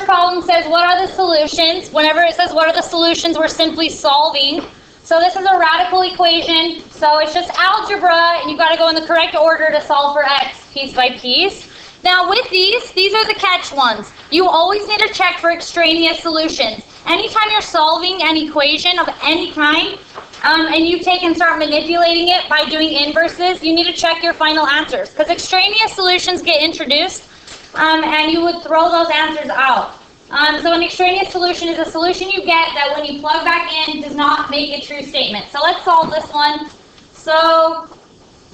first problem says, what are the solutions? Whenever it says, what are the solutions, we're simply solving. So this is a radical equation. So it's just algebra, and you've got to go in the correct order to solve for x piece by piece. Now with these are the catch ones. You always need to check for extraneous solutions. Anytime you're solving an equation of any kind, and you take and start manipulating it by doing inverses, you need to check your final answers. Because extraneous solutions get introduced, and you would throw those answers out. So an extraneous solution is a solution you get that when you plug back in does not make a true statement. So let's solve this one. So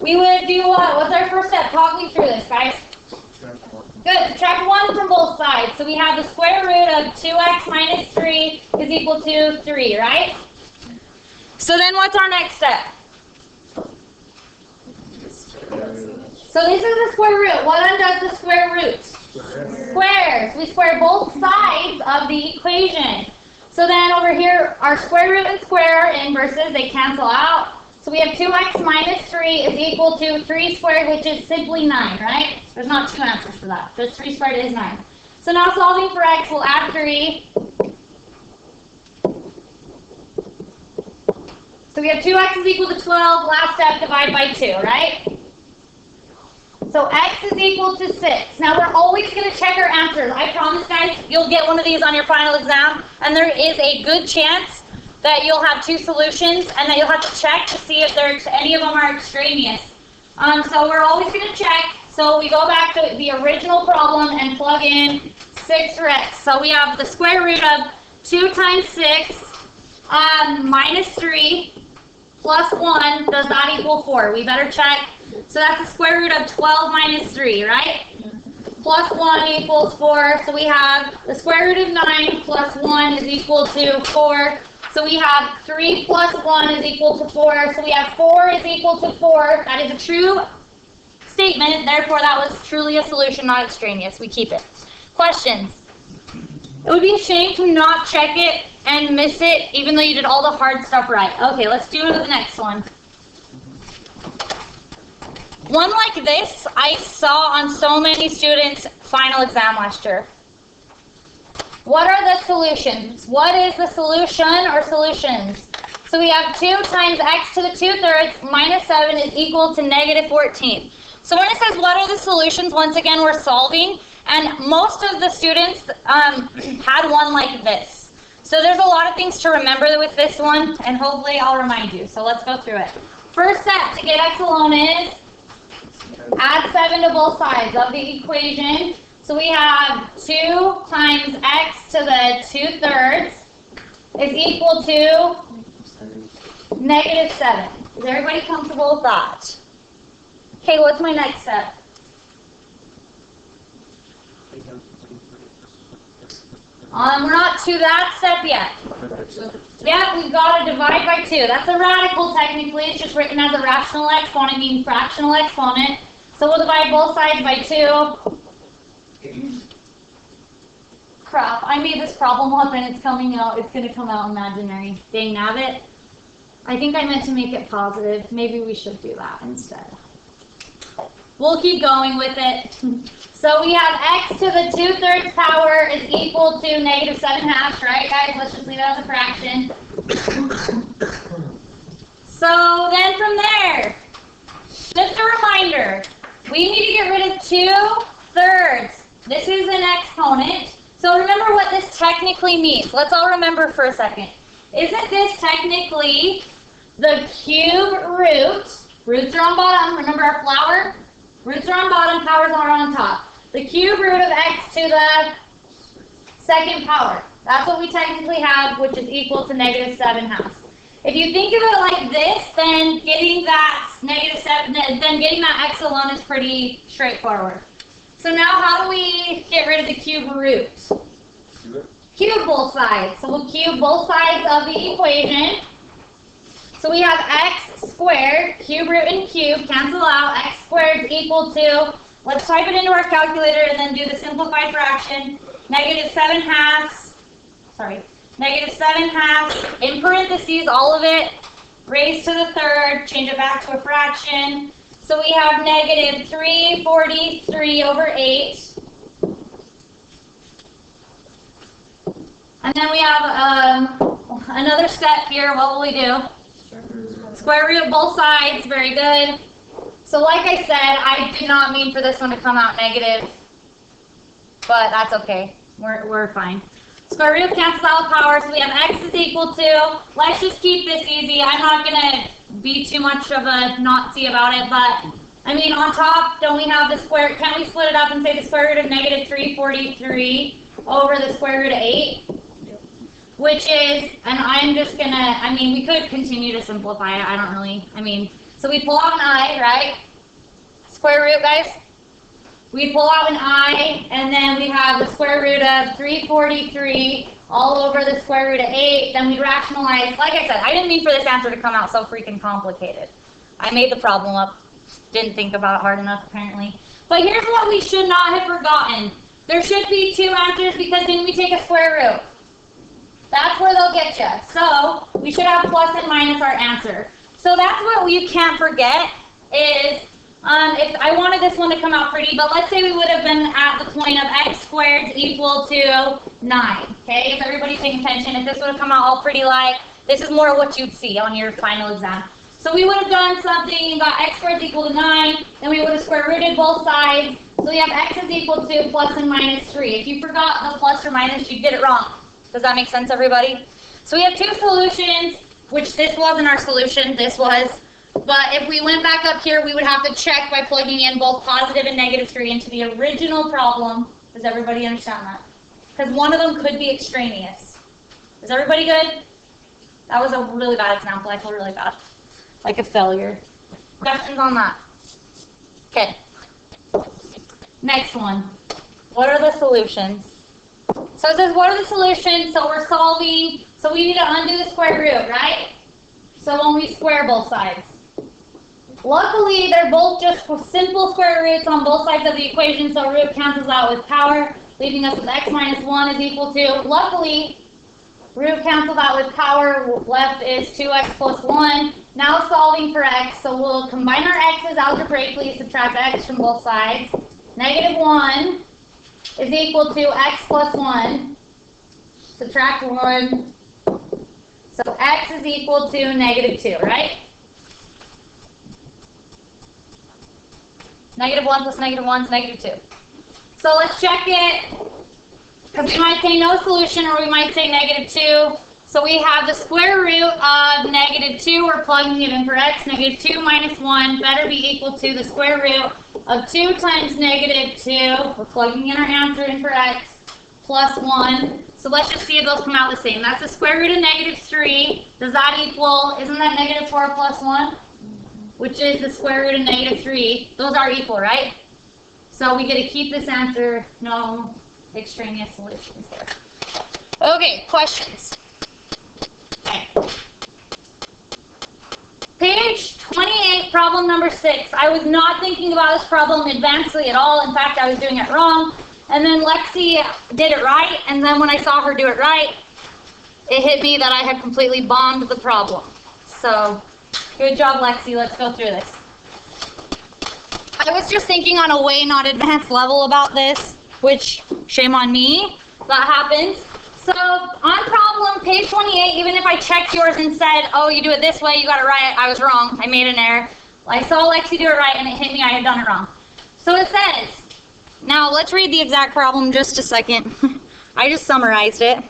we would do what? What's our first step? Talk me through this, guys. Good. Subtract 1 from both sides. So we have the square root of 2x minus 3 is equal to 3, right? So then what's our next step? So this is the square root. What undoes the square root? Squares. We square both sides of the equation. So then over here, our square root and square are inverses. They cancel out. So we have 2x minus 3 is equal to 3 squared, which is simply 9, right? There's not two answers for that. Just 3 squared is 9. So now solving for x, we'll add 3. So we have 2x is equal to 12. Last step, divide by 2, right? So x is equal to 6. Now we're always going to check our answers. I promise, guys, you'll get one of these on your final exam, and there is a good chance that you'll have two solutions and that you'll have to check to see if any of them are extraneous. So we're always going to check. So we go back to the original problem and plug in 6 for x. So we have the square root of 2 times 6 minus 3 plus 1. Does that equal 4? We better check. So that's the square root of 12 minus 3, right? Plus 1 equals 4. So we have the square root of 9 plus 1 is equal to 4. So we have 3 plus 1 is equal to 4. So we have 4 is equal to 4. That is a true statement. Therefore, that was truly a solution, not extraneous. We keep it. Questions? It would be a shame to not check it and miss it, even though you did all the hard stuff right. Okay, let's do the next one. One like this, I saw on so many students' final exam last year. What are the solutions? What is the solution or solutions? So we have 2 times x to the 2/3 minus 7 is equal to negative 14. So when it says what are the solutions, once again we're solving, and most of the students had one like this. So there's a lot of things to remember with this one, and hopefully I'll remind you. So let's go through it. First step to get x alone is add 7 to both sides of the equation. So we have 2 times x to the 2/3 is equal to negative 7. Is everybody comfortable with that? Okay, what's my next step? We're not to that step yet. Yeah, we've got to divide by 2. That's a radical technically. It's just written as a rational exponent, meaning fractional exponent. So we'll divide both sides by 2. Crap, I made this problem up and it's coming out. It's going to come out imaginary. Dang nabbit. I think I meant to make it positive. Maybe we should do that instead. We'll keep going with it. So we have x to the 2/3 power is equal to negative 7/2, right, guys? Let's just leave it as a fraction. So then from there, just a reminder, we need to get rid of 2/3. This is an exponent. So remember what this technically means. Let's all remember for a second. Isn't this technically the cube root? Roots are on bottom. Remember our flower? Roots are on bottom, powers are on top. The cube root of x to the 2nd power. That's what we technically have, which is equal to negative 7/2. If you think of it like this, then getting that x alone is pretty straightforward. So now how do we get rid of the cube root? Cube both sides. So we'll cube both sides of the equation. So we have x squared, cube root and cube, cancel out. X squared is equal to, let's type it into our calculator and then do the simplified fraction. Negative 7/2, in parentheses, all of it, raised to the 3rd, change it back to a fraction. So we have negative 343 over 8. And then we have another step here. What will we do? Square root both sides. Very good. So like I said, I did not mean for this one to come out negative, but that's okay. We're fine. Square root cancels out power, so we have x is equal to, let's just keep this easy. I'm not going to be too much of a Nazi about it, but I mean, on top, don't we have the square, can't we split it up and say the square root of negative 343 over the square root of 8? Which is, and I'm just going to, I mean, we could continue to simplify it. I don't really, I mean, so we pull out an I, right? Square root, guys? We pull out an I, and then we have the square root of 343 all over the square root of 8. Then we rationalize. Like I said, I didn't mean for this answer to come out so freaking complicated. I made the problem up. Didn't think about it hard enough, apparently. But here's what we should not have forgotten. There should be two answers because then we take a square root. That's where they'll get you. So we should have plus and minus our answer. So that's what you can't forget is, if I wanted this one to come out pretty, but let's say we would have been at the point of x squared is equal to 9. Okay, is everybody paying attention? If this would have come out all pretty like, this is more what you'd see on your final exam. So we would have done something and got x squared is equal to 9, then we would have square rooted both sides. So we have x is equal to plus and minus 3. If you forgot the plus or minus, you did it wrong. Does that make sense, everybody? So we have two solutions, which this wasn't our solution, this was. But if we went back up here, we would have to check by plugging in both positive and negative 3 into the original problem. Does everybody understand that? Because one of them could be extraneous. Is everybody good? That was a really bad example. I feel really bad. Like a failure. Questions on that? Okay. Next one. What are the solutions? So it says, what are the solutions? So we're solving. So we need to undo the square root, right? So when we square both sides. Luckily, they're both just simple square roots on both sides of the equation, so root cancels out with power, leaving us with x minus 1 is equal to, luckily, root cancels out with power, left is 2x plus 1. Now solving for x, so we'll combine our x's algebraically, subtract x from both sides. Negative 1 is equal to x plus 1, subtract 1, so x is equal to negative 2, right? Negative 1 plus negative 1 is negative 2. So let's check it, because we might say no solution, or we might say negative 2. So we have the square root of negative 2, we're plugging it in for x, negative 2 minus 1 better be equal to the square root of 2 times negative 2, we're plugging in our answer in for x, plus 1. So let's just see if those come out the same. That's the square root of negative 3. Does that equal, isn't that negative 4 plus 1? Which is the square root of negative 3. Those are equal, right? So we get to keep this answer, no extraneous solutions there. Okay, questions. Okay. Page 28, problem number 6. I was not thinking about this problem advancedly at all. In fact, I was doing it wrong. And then Lexi did it right. And then when I saw her do it right, it hit me that I had completely bombed the problem. So, good job, Lexi. Let's go through this. I was just thinking on a way not advanced level about this, which, shame on me, that happens. So, on problem, page 28, even if I checked yours and said, oh, you do it this way, you got it right, I was wrong, I made an error. I saw Lexi do it right, and it hit me, I had done it wrong. So it says, now let's read the exact problem just a second. I just summarized it.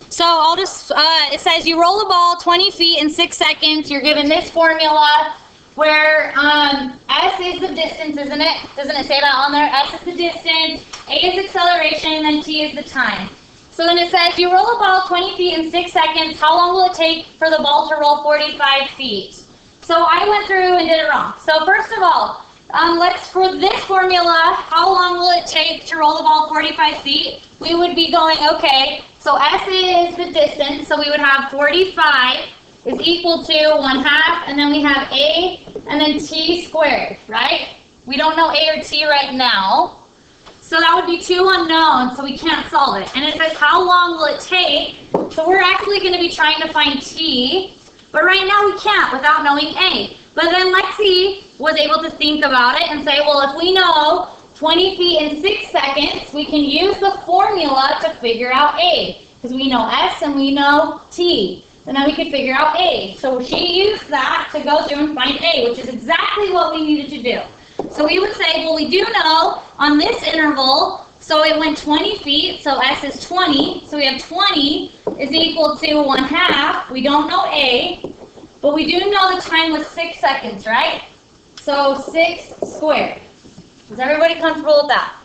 So I'll just, it says you roll a ball 20 feet in 6 seconds. You're given this formula where S is the distance, isn't it? Doesn't it say that on there? S is the distance, A is acceleration, and then T is the time. So then it says you roll a ball 20 feet in 6 seconds. How long will it take for the ball to roll 45 feet? So I went through and did it wrong. So first of all, for this formula, how long will it take to roll the ball 45 feet? We would be going, okay, so S is the distance, so we would have 45 is equal to 1/2, and then we have A, and then T squared, right? We don't know A or T right now, so that would be two unknowns, so we can't solve it. And it says, how long will it take? So we're actually going to be trying to find T, but right now we can't without knowing A. But then Lexi was able to think about it and say, well, if we know 20 feet in 6 seconds, we can use the formula to figure out A. Because we know S and we know T. So now we can figure out A. So she used that to go through and find A, which is exactly what we needed to do. So we would say, well, we do know on this interval, so it went 20 feet, so S is 20. So we have 20 is equal to 1/2. We don't know A, but we do know the time was 6 seconds, right? So 6 squared. Is everybody comfortable with that?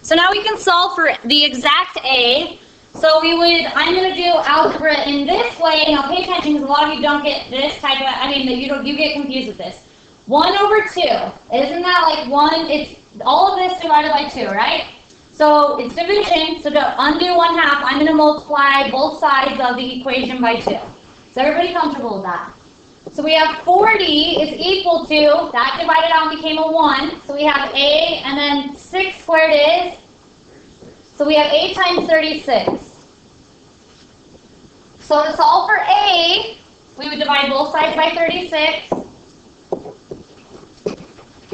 So now we can solve for the exact A. So I'm going to do algebra in this way. Now pay attention because a lot of you don't get this type of, you get confused with this. 1/2. Isn't that like 1? It's all of this divided by 2, right? So it's division. So to undo 1/2, I'm going to multiply both sides of the equation by 2. Is everybody comfortable with that? So we have 40 is equal to, that divided out and became a 1. So we have A, and then 6 squared is, so we have A times 36. So to solve for A, we would divide both sides by 36.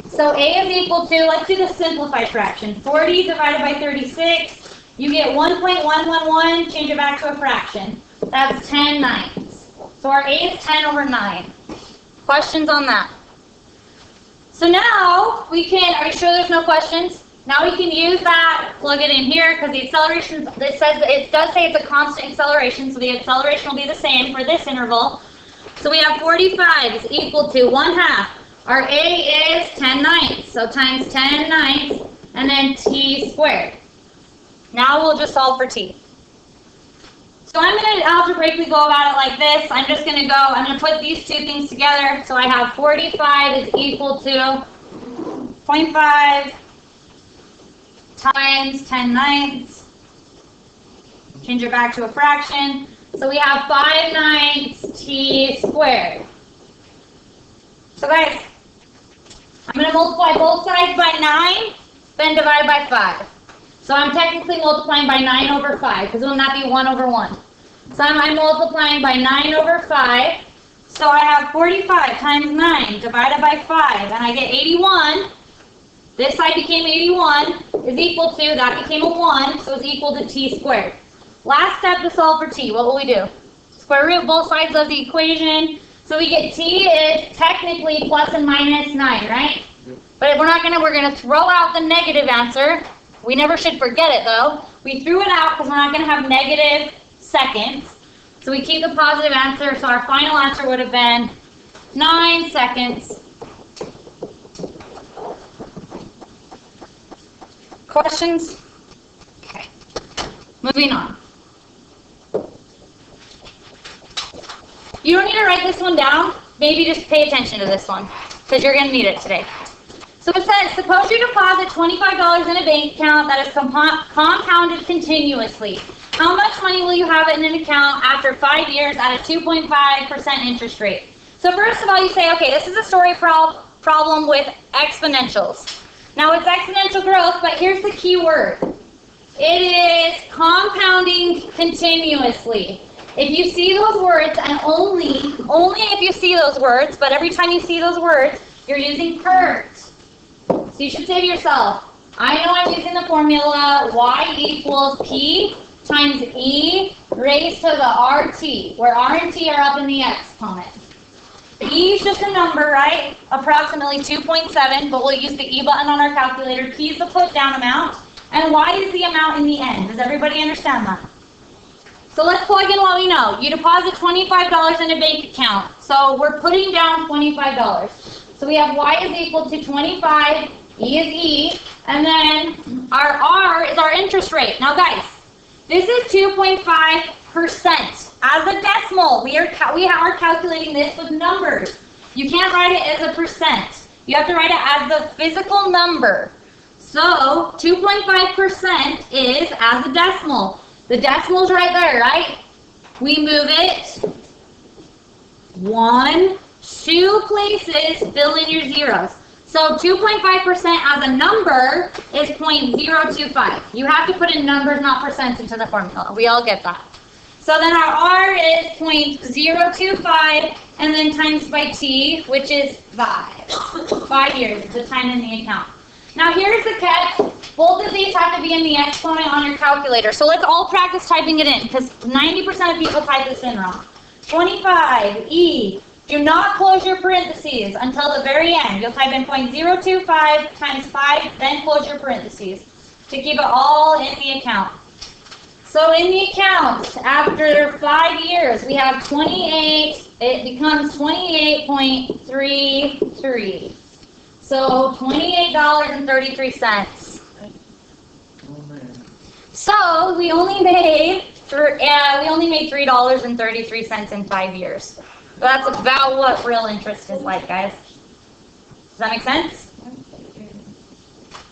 So A is equal to, let's do the simplified fraction. 40 divided by 36, you get 1.111, change it back to a fraction. That's 10/9. So our A is 10/9. Questions on that? So now we can, are you sure there's no questions? Now we can use that, plug it in here, because the acceleration, it does say it's a constant acceleration, so the acceleration will be the same for this interval. So we have 45 is equal to 1/2. Our A is 10/9, so times 10/9, and then T squared. Now we'll just solve for T. So I'm going to algebraically go about it like this. I'm going to put these two things together. So I have 45 is equal to 0.5 times 10/9. Change it back to a fraction. So we have 5/9 T squared. So guys, I'm going to multiply both sides by 9, then divide by 5. So I'm technically multiplying by 9/5, because it will not be 1/1. So I'm multiplying by 9/5. So I have 45 times 9 divided by 5, and I get 81. This side became 81 is equal to, that became a 1, so it's equal to T squared. Last step to solve for T, what will we do? Square root both sides of the equation. So we get T is technically plus and minus 9, right? But we're going to throw out the negative answer. We never should forget it though. We threw it out because we're not going to have negative seconds. So we keep the positive answer. So our final answer would have been 9 seconds. Questions? Okay. Moving on. You don't need to write this one down. Maybe just pay attention to this one because you're going to need it today. So it says, suppose you deposit $25 in a bank account that is compounded continuously. How much money will you have in an account after 5 years at a 2.5% interest rate? So first of all, you say, okay, this is a story problem with exponentials. Now it's exponential growth, but here's the key word. It is compounding continuously. If you see those words, and only if you see those words, but every time you see those words, you're using curves. So you should say to yourself, I know I'm using the formula y equals p times e raised to the rt, where r and t are up in the exponent. E is just a number, right? Approximately 2.7, but we'll use the E button on our calculator. P is the put down amount, and y is the amount in the end. Does everybody understand that? So let's plug in what we know. You deposit $25 in a bank account. So we're putting down $25. So we have y is equal to 25, E is E, and then our R is our interest rate. Now guys, this is 2.5%. As a decimal, we are calculating this with numbers. You can't write it as a percent. You have to write it as the physical number. So 2.5% is as a decimal. The decimal's right there, right? We move it 1, 2 places, fill in your zeros. So 2.5% as a number is 0.025. You have to put in numbers, not percents, into the formula. We all get that. So then our R is 0.025, and then times by T, which is 5. 5 years is the time in the account. Now here's the catch. Both of these have to be in the exponent on your calculator. So let's all practice typing it in, because 90% of people type this in wrong. 25e. Do not close your parentheses until the very end. You'll type in 0.025 times 5, then close your parentheses to keep it all in the account. So in the account, after 5 years, we have 28. It becomes 28.33. So $28.33. So we only made $3.33 in 5 years. So that's about what real interest is like, guys. Does that make sense?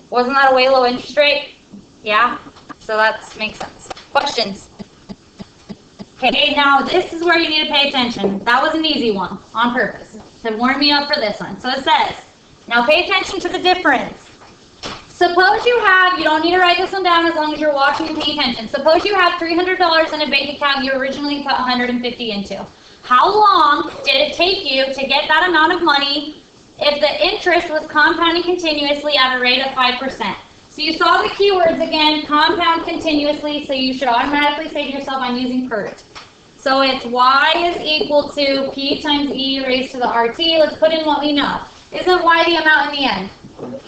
Wasn't that a way low interest rate? Yeah. So that makes sense. Questions? Okay, now this is where you need to pay attention. That was an easy one on purpose to warm me up for this one. So it says, now pay attention to the difference. Suppose you don't need to write this one down as long as you're watching and paying attention. Suppose you have $300 in a bank account you originally put $150 into. How long did it take you to get that amount of money if the interest was compounding continuously at a rate of 5%? So you saw the keywords again, compound continuously, so you should automatically say to yourself, I'm using PERT. So it's y is equal to p times e raised to the RT. Let's put in what we know. Isn't y the amount in the end?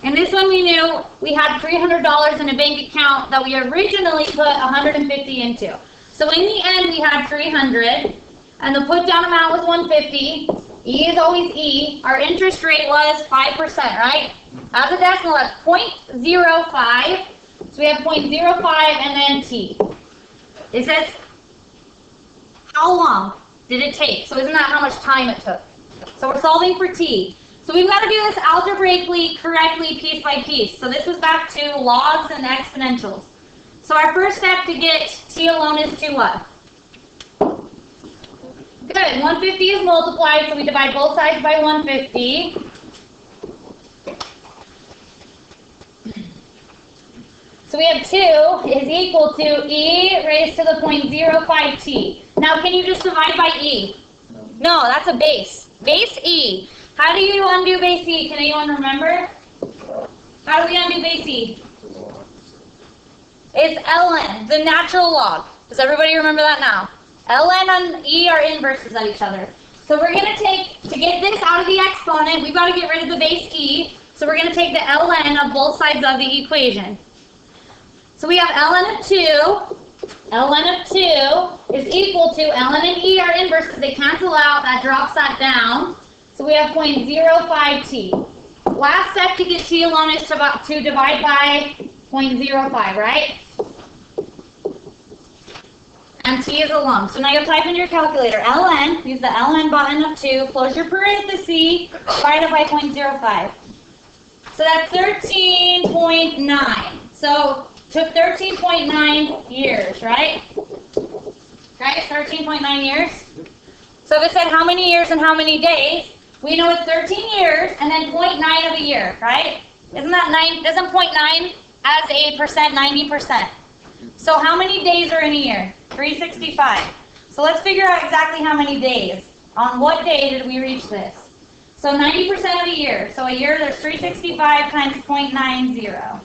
And this one we knew we had $300 in a bank account that we originally put $150 into. So in the end we had 300, and the put down amount was 150. E is always E. Our interest rate was 5%, right? As a decimal, that's 0.05. So we have 0.05 and then T. It says, how long did it take? So isn't that how much time it took? So we're solving for T. So we've got to do this algebraically, correctly, piece by piece. So this was back to logs and exponentials. So our first step to get T alone is to what? Good. 150 is multiplied, so we divide both sides by 150. So we have 2 is equal to E raised to the 0.05t. Now, can you just divide by E? No, that's a base. Base E. How do you undo base E? Can anyone remember? How do we undo base E? It's ln, the natural log. Does everybody remember that now? ln and E are inverses of each other. So we're going to take, to get this out of the exponent, we've got to get rid of the base E. So we're going to take the ln of both sides of the equation. So we have ln of 2. ln of 2 is equal to, ln and E are inverses. They cancel out. That drops that down. So we have 0.05t. Last step to get T alone is to divide by 0.05, right? And T is alone. So now you'll type in your calculator. ln, use the ln button of 2, close your parentheses, divide it by 0.05. So that's 13.9. So took 13.9 years, right? Right, 13.9 years. So if it said how many years and how many days, we know it's 13 years and then 0.9 of a year, right? Isn't that 9? Doesn't 0.9 as a percent 90%? So how many days are in a year? 365. So let's figure out exactly how many days. On what day did we reach this? So 90% of a year. So a year, there's 365 times 0.90.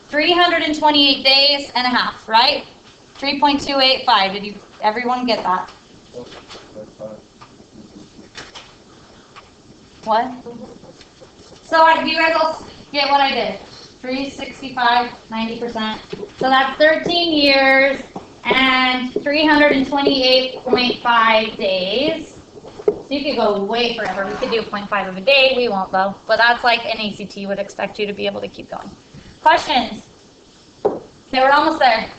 328 days and a half, right? 3.285. Did everyone get that? What? So do you guys all get what I did? 365, 90%. So that's 13 years and 328.5 days. So you could go way forever. We could do 0.5 of a day. We won't though. But that's like an ACT would expect you to be able to keep going. Questions? Okay, we're almost there.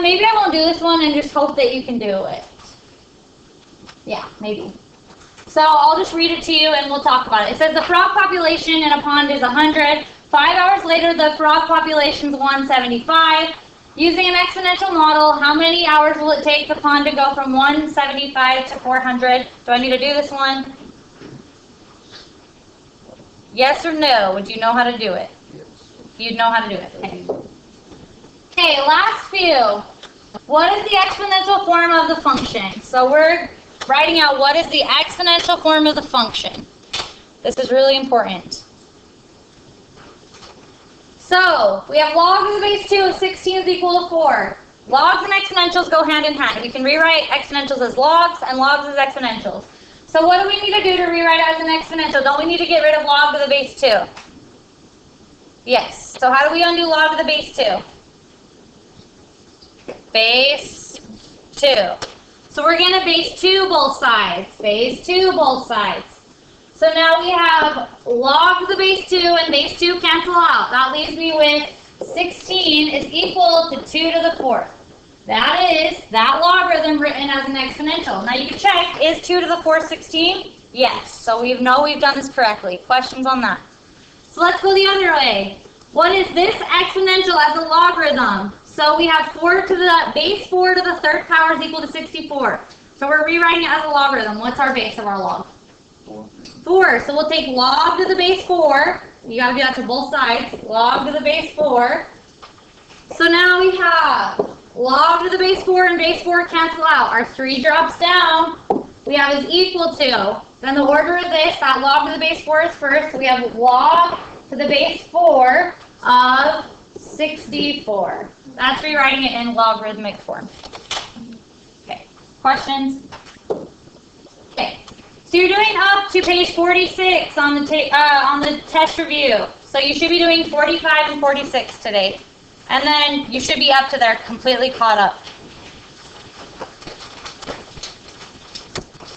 Maybe I won't do this one and just hope that you can do it. Yeah, maybe. So I'll just read it to you and we'll talk about it. It says the frog population in a pond is 100. 5 hours later, the frog population is 175. Using an exponential model, how many hours will it take the pond to go from 175 to 400? Do I need to do this one? Yes or no? Would you know how to do it? Yes. You'd know how to do it. Okay. Okay, last few. What is the exponential form of the function? So we're writing out what is the exponential form of the function. This is really important. So, we have log to the base 2 of 16 is equal to 4. Logs and exponentials go hand in hand. We can rewrite exponentials as logs and logs as exponentials. So what do we need to do to rewrite it as an exponential? Don't we need to get rid of log to the base 2? Yes. So how do we undo log to the base 2? Base 2. So we're going to base 2 both sides. Base 2 both sides. So now we have log to the base 2 and base 2 cancel out. That leaves me with 16 is equal to 2 to the 4th. That is that logarithm written as an exponential. Now you can check, is 2 to the 4th 16? Yes. So we know we've done this correctly. Questions on that? So let's go the other way. What is this exponential as a logarithm? So we have 4 to the base 4 to the 3rd power is equal to 64. So we're rewriting it as a logarithm. What's our base of our log? 4. So we'll take log to the base 4. You got to do that to both sides. Log to the base 4. So now we have log to the base 4 and base 4 cancel out. Our 3 drops down. We have is equal to. Then the order of this, that log to the base 4 is first. So we have log to the base 4 of 64. That's rewriting it in logarithmic form. Okay. Questions? Okay. So you're doing up to page 46 on the test review. So you should be doing 45 and 46 today. And then you should be up to there, completely caught up.